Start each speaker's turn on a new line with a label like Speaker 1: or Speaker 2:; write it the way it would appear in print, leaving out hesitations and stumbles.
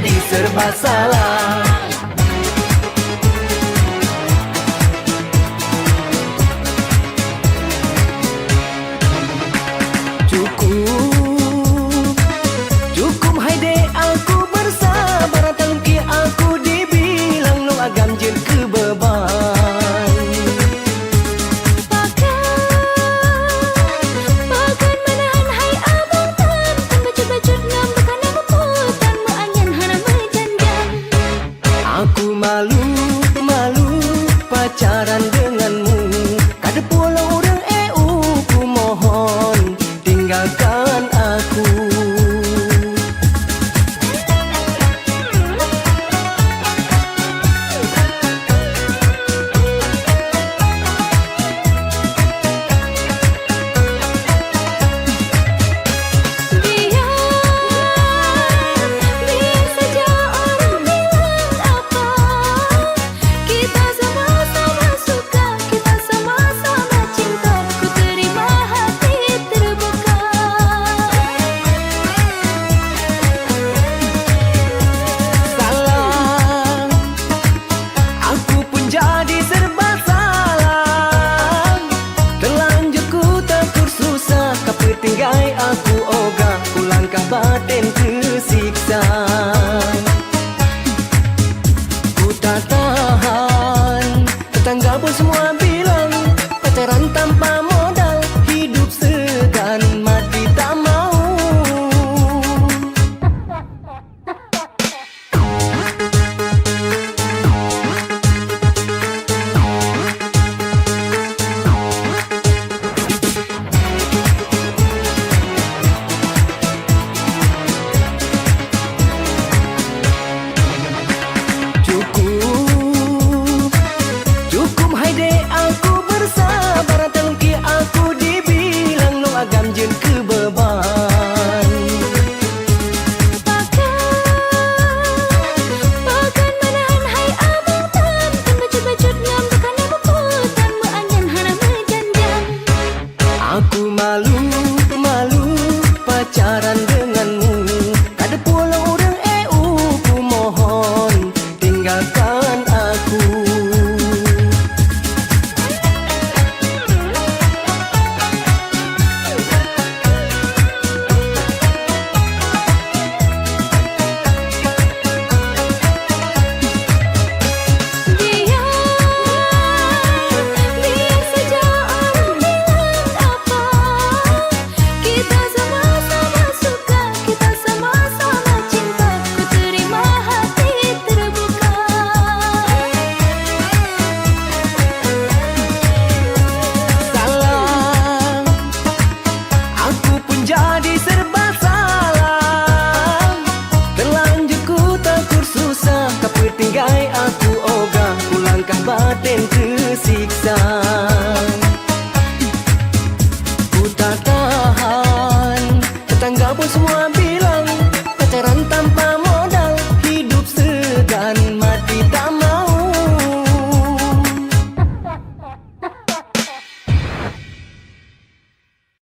Speaker 1: jadi serba salah. Cukup hai dek aku bersabar, tangki aku dibilang lu agam jen ke beban.
Speaker 2: Bahkan menahan hai abang tan, baju-baju ngambekan aku putan meanyan hana menjanjang.
Speaker 1: Aku malu pacaran denganmu, kada pulau orang ku mohon tinggalkan aku.
Speaker 2: Biar saja orang bilang apa, kita sama-sama suka, kita sama-sama cinta, ku terima hati terbuka.
Speaker 1: Salah, aku pun jadi serba salah. Terlanjur ku tegur susah, kau tinggai aku ogah, pulangkah batin tersiksa. Ku tak tahan, tetangga pun semua bilang pacaran tanpa